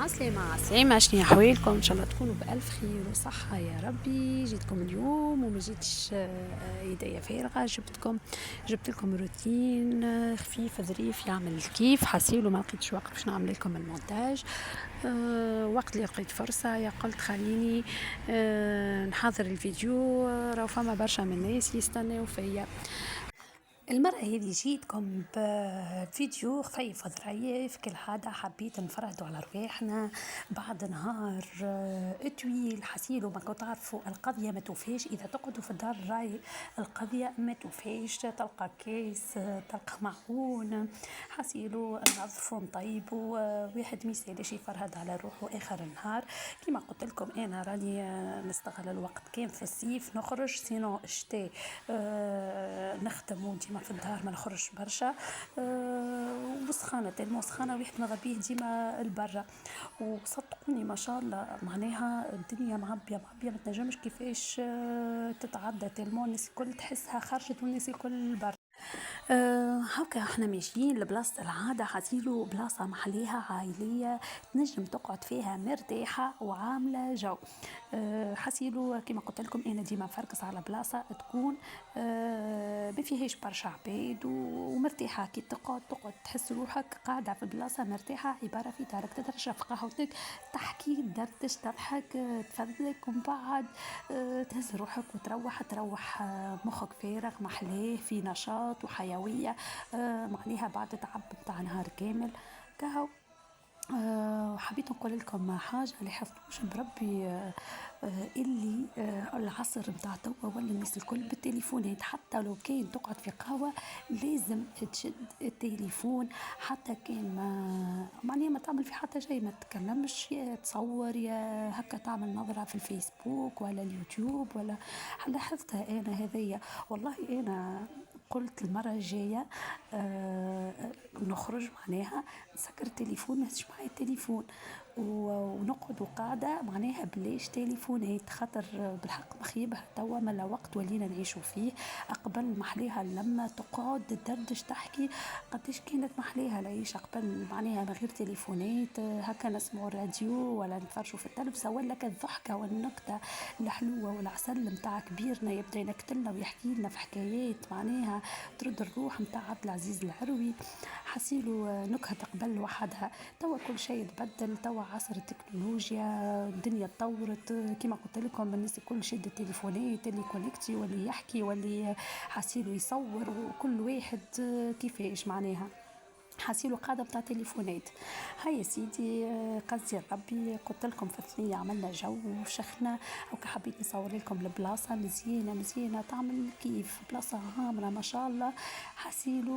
عسلامة شنو أحوالكم؟ إن شاء الله تكونوا بألف خير وصحة يا ربي. جيتكم اليوم وما جيتش يديا فارغة. جبت لكم روتين خفيف ظريف يعمل الكيف. حسيلو ما لقيتش وقت باش نعمل لكم المونتاج. وقت اللي لقيت فرصة يا قلت خليني نحضر الفيديو. راهو فما برشا من الناس يستناو فيا. المرة هذه جيتكم بفيديو خفيف ظريف. كالعادة حبيت نفرهدوا على رواحنا بعد نهار طويل. حسيلو ما كنت تعرفوا القضية ما توفيش إذا تقعدوا في الدار. راي القضية ما توفيش. تلقى كيس، تلقى معون. حسيلو نظفوا نطيبوا. واحد ميساليش يفرهد على روحه آخر النهار. كما قلت لكم أنا راني نستغل الوقت. كان في الصيف نخرج، سينو الشتاء نخدم وديما في الدار ما نخرج برشا. وسخانه تلمو سخانه واحد ماذا بيه ديما البرة. وصدقوني ما شاء الله معناها الدنيا معبيه ما تنجمش كيفاش تتعدى تلمو الناس الكل تحسها خرجت والناس الكل برا. هكا احنا ماشيين لبلاصة العادة. حزيلو بلاصة محليها عائلية تنجم تقعد فيها مرتاحة وعاملة جو. حسيلو كما قلت لكم انا ديما فركس على بلاصة تكون ما فيهاش برشا عباد ومرتاحة. كي تقعد تحس روحك قاعدة في بلاصة مرتاحة. عبارة في دارك تشرب قهوتك، تحكي تدردش تضحك تفضلك ومن بعد تهز روحك وتروح مخك فارغ محلاه في نشاط وحيوية. معناها بعد تعب متاع نهار كامل كهو. حبيت نقول لكم حاجة اللي حفظوش بربي. اللي العصر متاع توا ولا الناس الكل بالتليفونات. حتى لو كان تقعد في قهوة لازم تشد التليفون. حتى كان معناها ما تعمل في حتى شيء، ما تتكلمش، يا تصور يا هكا تعمل نظرة في الفيسبوك ولا اليوتيوب ولا لاحظتها انا هذية. والله انا قلت المرة الجاية نخرج معناها نسكر التليفون، نهزش معايا التليفون ونقعد قاعدة معناها بلاش تليفونات. خاطر بالحق مخيبها توا من وقت ولينا نعيشوا فيه. قبل محليها لما تقعد تدردش تحكي قديش كانت محليها العيشة قبل معناها من غير تليفونات. هكا نسمعوا الراديو ولا نتفرجوا في التلفزة ولا كالضحكة والنكتة الحلوة والعسل متاع كبيرنا يبدا ينكتلنا ويحكي لنا في حكايات معناها ترد الروح متاع عبد العزيز العروي. حسيلو نكهة قبل وحدها. توا كل شيء تبدل. توا عصر التكنولوجيا، الدنيا تطورت. كما قلت لكم الناس الكل شد التليفونات، اللي كونكتي واللي يحكي واللي حسيلو يصور وكل واحد كيفاش معناها. حاسيلو قاعدة بتاع تليفونات. هاي يا سيدي قصدي ربي قلت لكم في الثنية عملنا جو وشخنا. وكا حبيت نصور لكم البلاصة مزيانة تعمل كيف بلاصة عامرة ما شاء الله. حاسيلو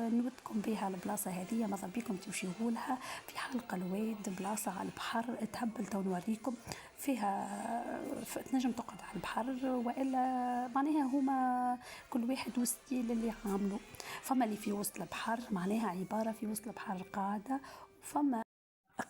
نودكم بها البلاصة هذه ماذا بيكم تمشيوا لها في حلقة الواد. بلاصة على البحر تهبل تو نوريكم فيها. تنجم تقعد على البحر والا معناها هما كل واحد وستيل اللي عامله. فما اللي في وسط البحر معناها عبارة في وسط البحر قاعدة. وفما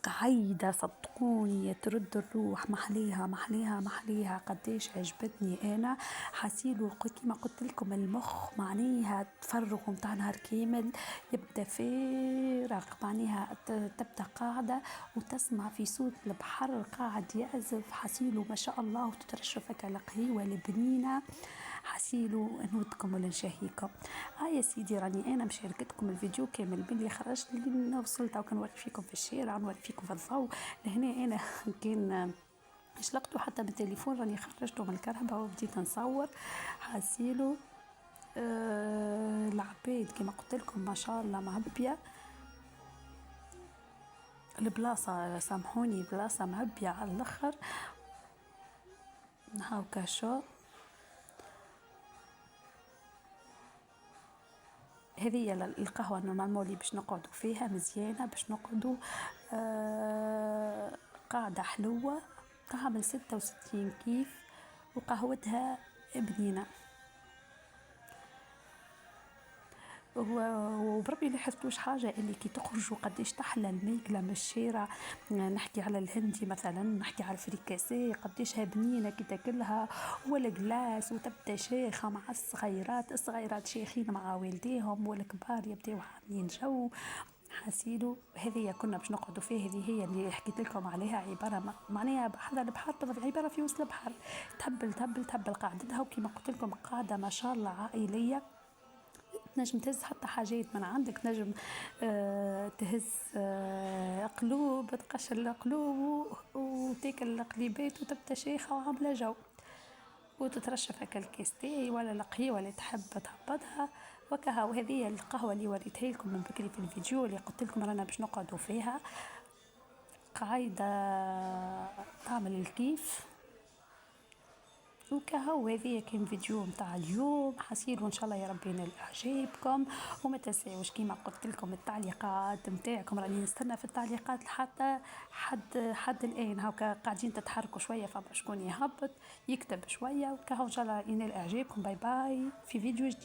قعيدة صدقوني ترد الروح محليها قديش عجبتني أنا. حسيلو كما قلت لكم المخ معناها تفرغ متاع نهار كامل يبدأ فارغ. معناها تبدأ قاعدة وتسمع في صوت البحر قاعد يعزف. حسيلو ما شاء الله وتترشفك على قهيوة البنينة. حسيلو نودكم ولا نشهيكم. يا سيدي راني انا مشاركتكم الفيديو كامل باللي خرجت اللي وصلت او كنوري فيكم في الشارع نوري فيكم في الضوء. لهنا انا كان شلقته حتى بالتليفون راني خرجته من الكهرباء وبديت نصور. حسيلو العباد كما قلت لكم ما شاء الله معبيه البلاصه. سامحوني بلاصه معبيه على الاخر. هاو كاشو هذه القهوة نورمالمون اللي باش نقعدوا فيها مزيانة باش نقعدوا قاعدة حلوة تعمل 66 كيف وقهوتها بنينة. وبربي لاحظتوش حاجة اللي كي تخرجوا قديش تحلى الميقلة من الشارع. نحكي على الهندي مثلا، نحكي على الفريكاسي قديشها بنينة كي تاكلها والجلاس وتبدا شيخة مع الصغيرات شيخين مع والديهم والكبار يبداو عاملين جو. حسيلو هذه كنا باش نقعدوا فيه. هذه هي اللي حكيت لكم عليها، عباره معناها حدا البحر، عباره في وسط البحر، تهبل تهبل تهبل قاعدتها. وكما قلت لكم قاعده ما شاء الله عائليه، تنجم تهز حتى حاجات من عندك، تنجم تهز قلوب، تقشر القلوب وتاكل القليبات وتبدا شيخه وعامله جو، وتترشف هكا الكاس تاعي ولا القهوه اللي تحب تهبطها وكها. وهذه القهوه اللي وريتها لكم من بكري في الفيديو اللي قلت لكم رانا باش نقعدوا فيها، قاعده تعمل الكيف وكهو. هذه كان فيديو متاع اليوم، حسيل وان شاء الله يا ربي ينال اعجابكم. وما تنساوش كيما قلت لكم التعليقات نتاعكم، راني نستنى في التعليقات حتى حد الان هاكا قاعدين تتحركوا شويه، فما شكون يهبط يكتب شويه وكهو. ان شاء الله ينال اعجابكم. باي باي في فيديو جديد.